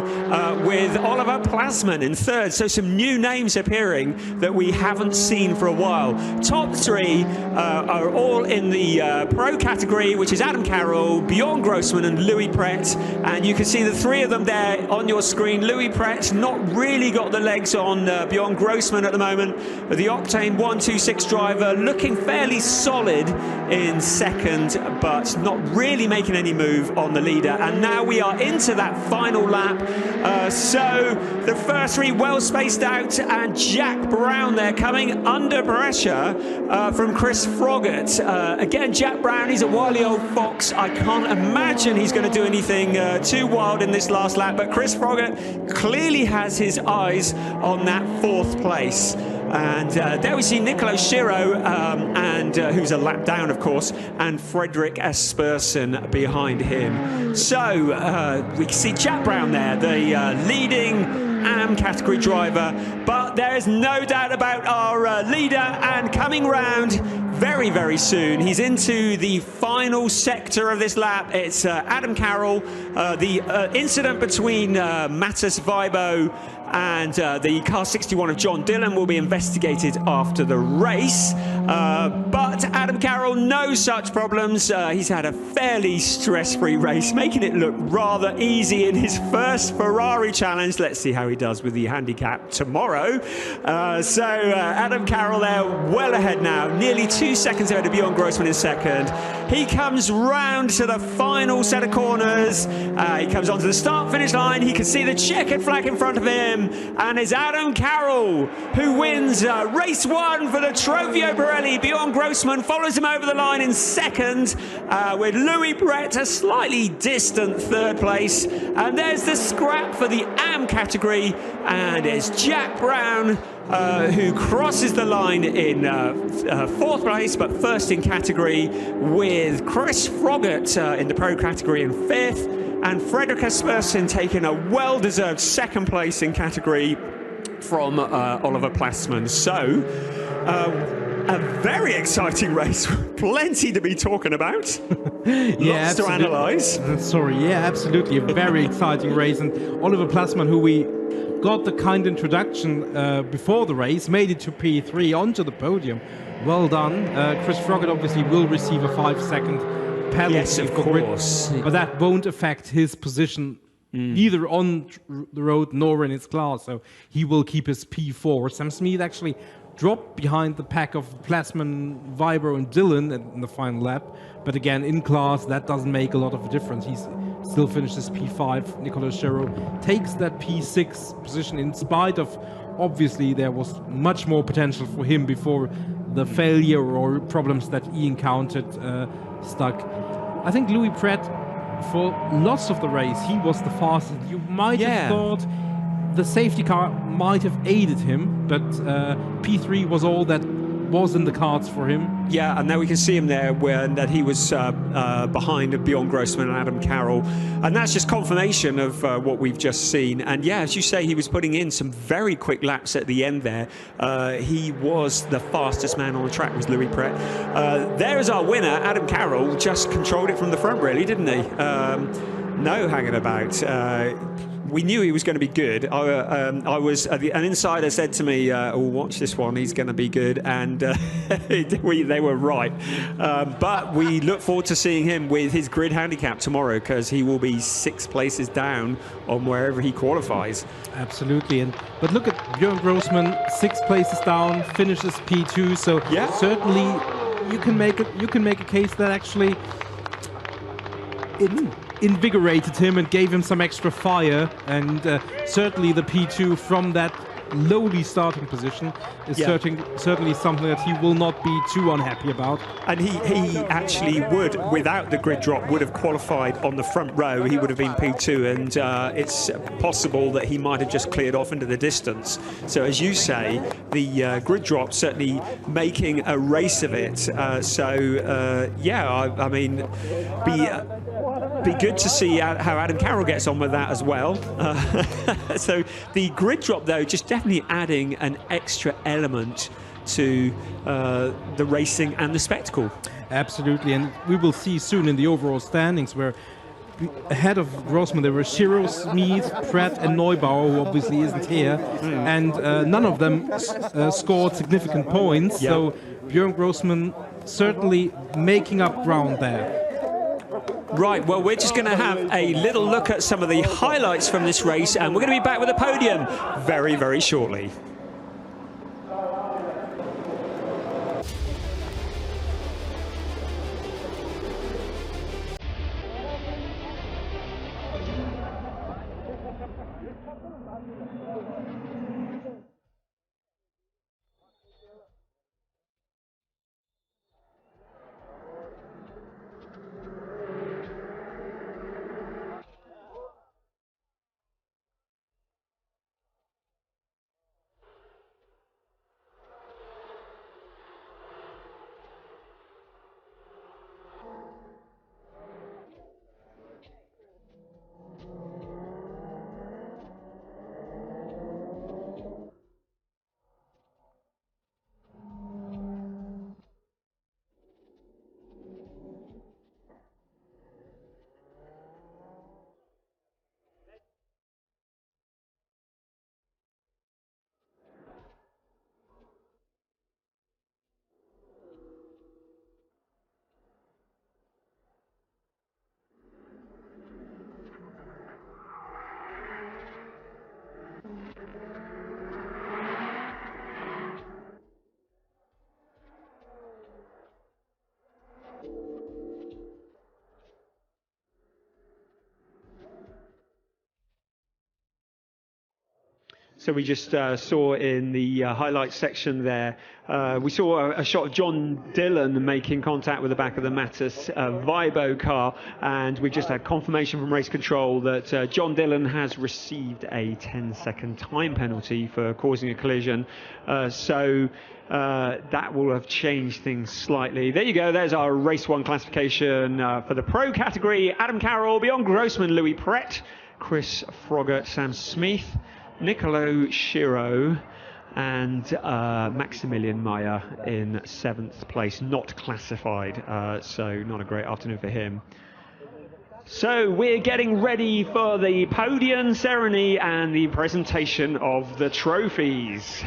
with Oliver Plasman in third. So some new names appearing that we haven't seen for a while. Top three are all in the pro category, which is Adam Carroll, Bjorn Grossman and Louis Pret. And you can see the three of them there on your screen. Louis Pret not really got the legs on Bjorn Grossman at the moment. The Octane 126 driver looking fairly solid in second, but not really making any move on the leader. And now we are into that final lap. So the first three well spaced out, and Jack Brown there coming under pressure from Chris Froggatt. Again, Jack Brown, he's a wily old fox. I can't imagine he's going to do anything too wild in this last lap, but Chris Froggatt clearly has his eyes on that fourth place. And there we see Nicolo Schiro, and who's a lap down, of course, and Fredrik Aspersen behind him. So we can see Jack Brown there, the leading AM category driver, but there is no doubt about our leader, and coming round very, very soon, he's into the final sector of this lap. It's Adam Carroll. The incident between Matas Weibo and the car 61 of John Dillon will be investigated after the race, but Adam Carroll, no such problems. He's had a fairly stress-free race, making it look rather easy in his first Ferrari challenge. Let's see how he does with the handicap tomorrow. So Adam Carroll there, well ahead now, nearly 2 seconds ahead of Bjorn Grossman in second. He comes round to the final set of corners. He comes onto the start-finish line. He can see the checkered flag in front of him, and it's Adam Carroll who wins race one for the Trofeo Pirelli. Bjorn Grossman follows him over the line in second, with Louis Pret a slightly distant third place. And there's the scrap for the AM category, and it's Jack Brown who crosses the line in fourth place, but first in category, with Chris Froggatt in the pro category in fifth, and Fredrik Aspersen taking a well-deserved second place in category from Oliver Plasman. So a very exciting race, plenty to be talking about. Lots to analyse. Sorry, yeah, absolutely, a very exciting race. And Oliver Plasman, who we got the kind introduction before the race, made it to P3 onto the podium. Well done. Chris Froggatt obviously will receive a 5-second penalty. Yes, of course. But that won't affect his position either on the road nor in his class. So he will keep his P4. Sam Smith actually dropped behind the pack of Plasman, Weibo and Dillon in the final lap. But again, in class, that doesn't make a lot of a difference. He's still finishes P5. Nicolo Schiro takes that P6 position, in spite of, obviously, there was much more potential for him before the failure or problems that he encountered stuck. I think Louis Pret, for lots of the race, he was the fastest. You might have thought the safety car might have aided him, but P3 was all that was in the cards for him. Yeah, and now we can see him there that he was behind Bjorn Grossman and Adam Carroll, and that's just confirmation of what we've just seen. And yeah, as you say, he was putting in some very quick laps at the end there. He was the fastest man on the track, was Louis Pret. There is our winner. Adam Carroll just controlled it from the front, really, didn't he? No hanging about. We knew he was going to be good. I was an insider said to me, "Oh, watch this one. He's going to be good," and they were right. But we look forward to seeing him with his grid handicap tomorrow, because he will be 6 places down on wherever he qualifies. Absolutely, but look at Björn Grossman, 6 places down, finishes P2. So yeah, certainly you can make a case that actually invigorated him and gave him some extra fire, and certainly the P2 from that lowly starting position is certainly something that he will not be too unhappy about. And he actually would, without the grid drop, would have qualified on the front row. He would have been P2, and it's possible that he might have just cleared off into the distance. So as you say, the grid drop certainly making a race of it. I mean, be good to see how Adam Carroll gets on with that as well. So the grid drop, though, just definitely adding an extra element to the racing and the spectacle. Absolutely, and we will see soon in the overall standings where ahead of Grossman there were Shiro, Smith, Pratt and Neubauer, who obviously isn't here, and none of them scored significant points. Yep. So Björn Grossman certainly making up ground there. Right, well, we're just going to have a little look at some of the highlights from this race, and we're going to be back with a podium very, very shortly. So we just saw in the highlights section there, we saw a shot of John Dillon making contact with the back of the Matus Vibo car, and we just had confirmation from race control that John Dillon has received a 10-second time penalty for causing a collision. So that will have changed things slightly. There you go, there's our race 1 classification for the pro category. Adam Carroll, Björn Grossman, Louis Pret, Chris Froggatt, Sam Smith, Nicolo Shiro and Maximilian Meyer in 7th place, not classified, so not a great afternoon for him. So we're getting ready for the podium ceremony and the presentation of the trophies.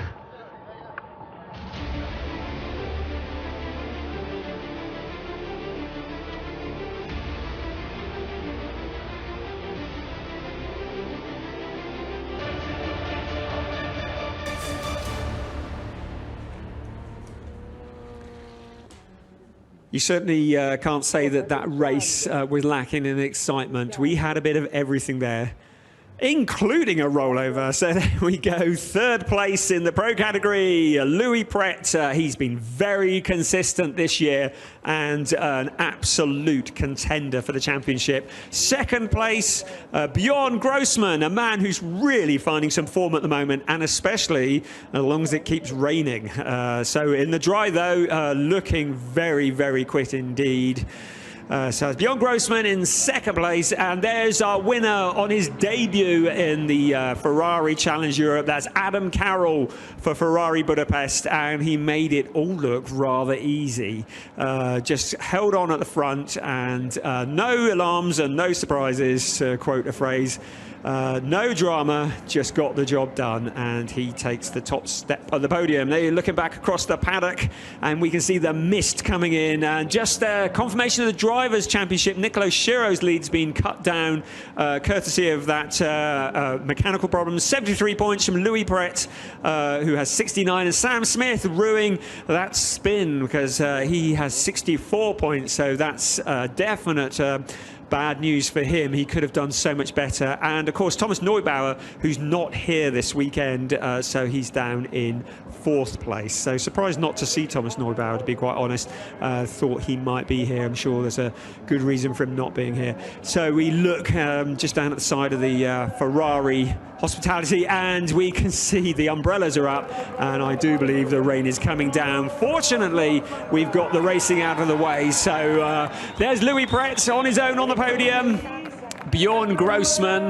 You certainly can't say that that race was lacking in excitement. We had a bit of everything there, including a rollover. So there we go, 3rd place in the pro category, Louis Pret. He's been very consistent this year and an absolute contender for the championship. 2nd place, Björn Grossman, a man who's really finding some form at the moment, and especially as long as it keeps raining. So in the dry though, looking very, very quick indeed. So it's Bjorn Grossman in second place, and there's our winner on his debut in the Ferrari Challenge Europe. That's Adam Carroll for Ferrari Budapest, and he made it all look rather easy. Just held on at the front, and no alarms and no surprises, to quote a phrase. No drama, just got the job done, and he takes the top step of the podium. They're looking back across the paddock, and we can see the mist coming in, and just confirmation of the Drivers' Championship. Nicolo Sciro's lead's been cut down, courtesy of that mechanical problem. 73 points from Louis Pret, who has 69, and Sam Smith ruining that spin because he has 64 points, so that's definite bad news for him. He could have done so much better. And of course, Thomas Neubauer, who's not here this weekend, so he's down in 4th place. So surprised not to see Thomas Neubauer, to be quite honest. Thought he might be here. I'm sure there's a good reason for him not being here. So we look just down at the side of the Ferrari hospitality, and we can see the umbrellas are up, and I do believe the rain is coming down. Fortunately, we've got the racing out of the way. So there's Louis Pret on his own on the podium. Bjorn Grossman.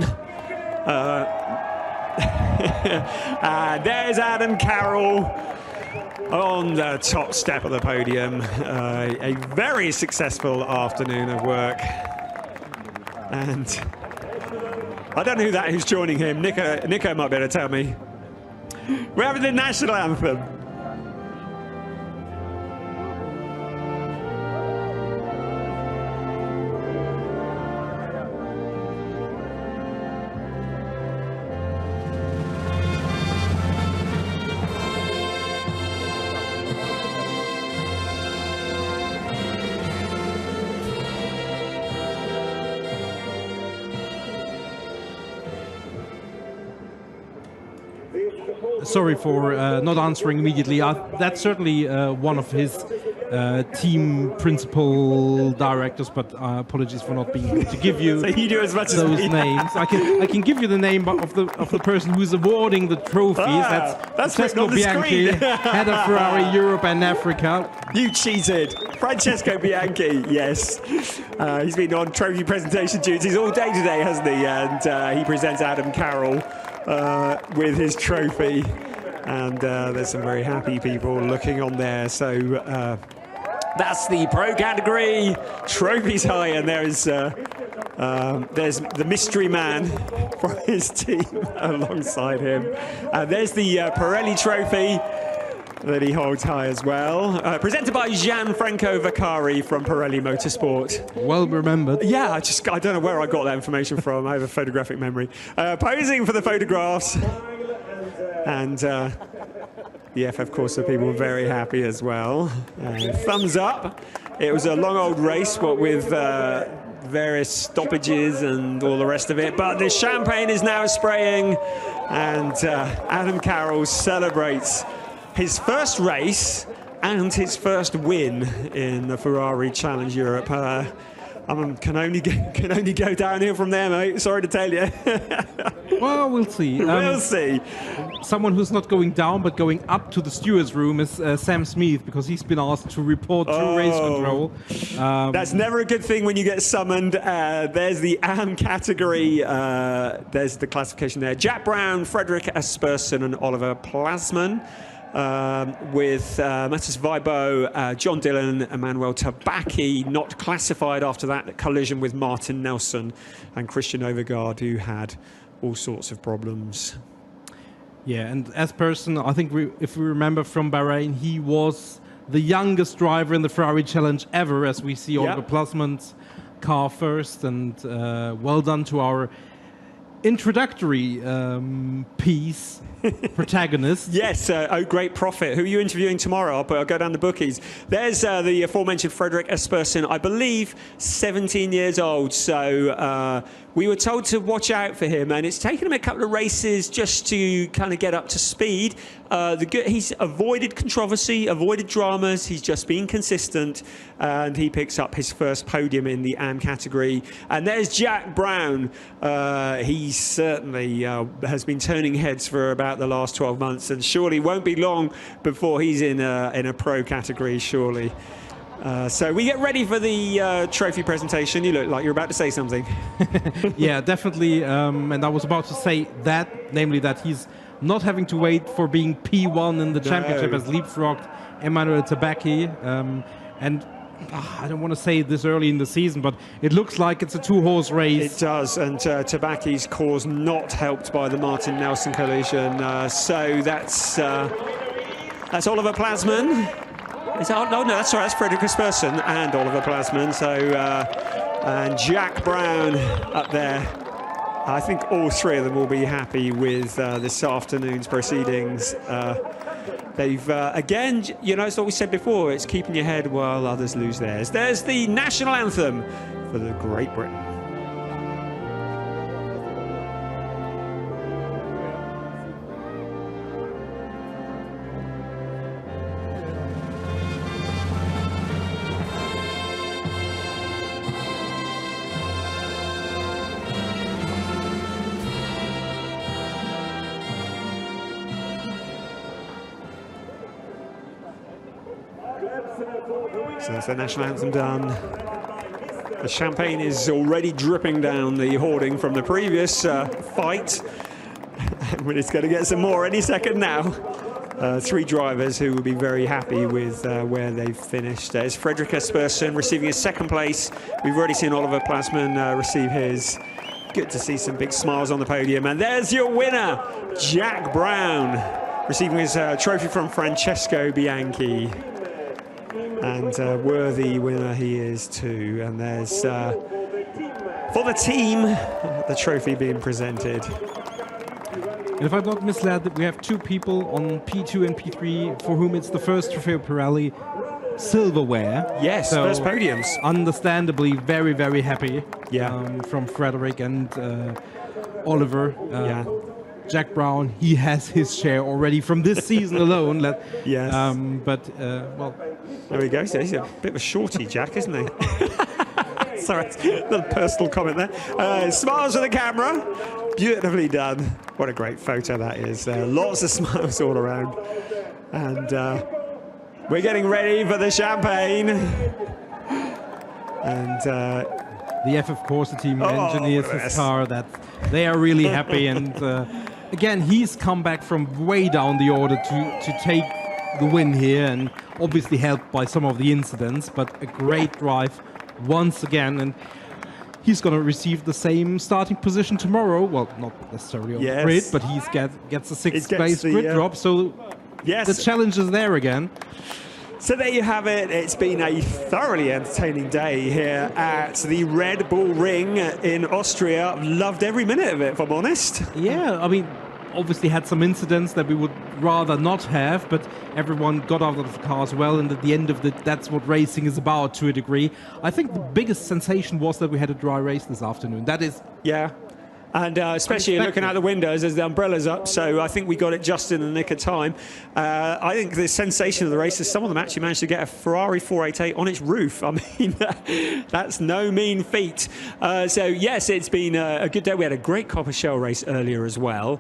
There's Adam Carroll on the top step of the podium. A very successful afternoon of work. And I don't know who that is joining him. Nico might be able to tell me. We're having the national anthem. Sorry for not answering immediately. That's certainly one of his team principal directors, but apologies for not being able to give you, so you do as much those as names. I can give you the name of the person who's awarding the trophies. That's Francesco Bianchi, head of Ferrari Europe and Africa. You cheated. Francesco Bianchi, yes. He's been on trophy presentation duties all day today, hasn't he? And he presents Adam Carroll with his trophy, and there's some very happy people looking on there. So that's the pro category, trophies high, and there's the mystery man from his team alongside him. There's the Pirelli trophy that he holds high as well. Presented by Gianfranco Vaccari from Pirelli Motorsport. Well remembered. Yeah, I don't know where I got that information from. I have a photographic memory. Posing for the photographs. And the FF Corsa people were very happy as well. Thumbs up. It was a long old race, but with various stoppages and all the rest of it. But the champagne is now spraying, and Adam Carroll celebrates his first race and his first win in the Ferrari Challenge Europe. Can only go downhill from there, mate. Sorry to tell you. Well, we'll see. We'll see. Someone who's not going down but going up to the stewards' room is Sam Smith, because he's been asked to report to race control. That's never a good thing when you get summoned. There's the AM category. There's the classification there. Jack Brown, Frederick Espersen, and Oliver Plasman. With Mattis Weibo, John Dillon, Emmanuel Tabacchi, not classified after that collision with Martin Nelson and Christian Overgaard, who had all sorts of problems. Yeah, and Espersen, I think if we remember from Bahrain, he was the youngest driver in the Ferrari Challenge ever, as we see Oliver Plasman's car first. And well done to our introductory piece. Protagonist. Yes, oh great prophet. Who are you interviewing tomorrow? I'll go down the bookies. There's the aforementioned Frederick Espersen, I believe 17 years old. So we were told to watch out for him, and it's taken him a couple of races just to kind of get up to speed. He's avoided controversy, avoided dramas. He's just been consistent, and he picks up his first podium in the AM category. And there's Jack Brown. He certainly has been turning heads for about the last 12 months, and surely won't be long before he's in a pro category, surely. So we get ready for the trophy presentation. You look like you're about to say something. Yeah, definitely. And I was about to say that, namely that he's not having to wait for being P1 in the championship as leapfrogged Emmanuel Tabacchi. And I don't want to say this early in the season, but it looks like it's a two-horse race. It does, and Tabacchi's cause not helped by the Martin Nelson collision. So that's Oliver Plasman. No, that's right. That's Frederick Asperson and Oliver Plasman. So and Jack Brown up there. I think all three of them will be happy with this afternoon's proceedings. They've, again, you know, it's what we said before, it's keeping your head while others lose theirs. There's the national anthem for the Great Britain. So that's the national anthem done. The champagne is already dripping down the hoarding from the previous fight. And it's going to get some more any second now. Three drivers who will be very happy with where they've finished. There's Frederick Asperson receiving his second place. We've already seen Oliver Plasman receive his. Good to see some big smiles on the podium. And there's your winner, Jack Brown, receiving his trophy from Francesco Bianchi. And worthy winner he is too. And there's, for the team, the trophy being presented. And if I'm not misled, we have two people on P2 and P3 for whom it's the first Trofeo Pirelli silverware. Yes, so first podiums. Understandably very, very happy. Yeah. From Frederick and Oliver. Yeah. Jack Brown, he has his share already from this season alone. Yes. Well, there we go. So he's a bit of a shorty, Jack, isn't he? Sorry, a little personal comment there. Smiles for the camera. Beautifully done. What a great photo that is. Lots of smiles all around. And we're getting ready for the champagne. And the FF Corsa team engineers his car. That they are really happy. And again, he's come back from way down the order to take the win here, and obviously helped by some of the incidents, but a great drive once again. And he's going to receive the same starting position tomorrow. Well, not necessarily on the grid, but he gets a sixth place grid drop. So the challenge is there again. So there you have it. It's been a thoroughly entertaining day here at the Red Bull Ring in Austria. Loved every minute of it, if I'm honest. Yeah, I mean, obviously had some incidents that we would rather not have, but everyone got out of the cars well, and at the end of that's what racing is about to a degree. I think the biggest sensation was that we had a dry race this afternoon. That is... Yeah. And especially looking out the windows as the umbrella's up, so I think we got it just in the nick of time. I think the sensation of the race is some of them actually managed to get a Ferrari 488 on its roof. I mean, that's no mean feat. So yes, it's been a good day. We had a great copper shell race earlier as well.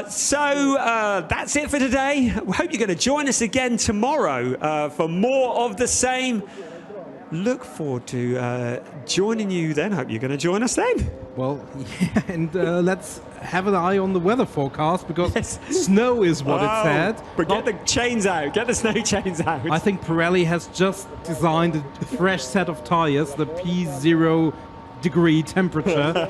So that's it for today. We hope you're going to join us again tomorrow for more of the same. Look forward to joining you then. Hope you're going to join us then. Well, yeah, and let's have an eye on the weather forecast, because snow is what it said. But get the chains out. Get the snow chains out. I think Pirelli has just designed a fresh set of tires, the P0 degree temperature.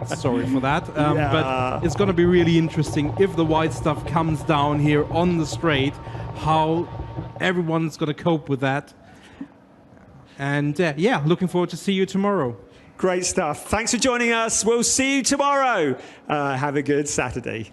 Sorry for that. But it's going to be really interesting if the white stuff comes down here on the straight, how everyone's going to cope with that. And yeah, looking forward to see you tomorrow. Great stuff. Thanks for joining us. We'll see you tomorrow. Have a good Saturday.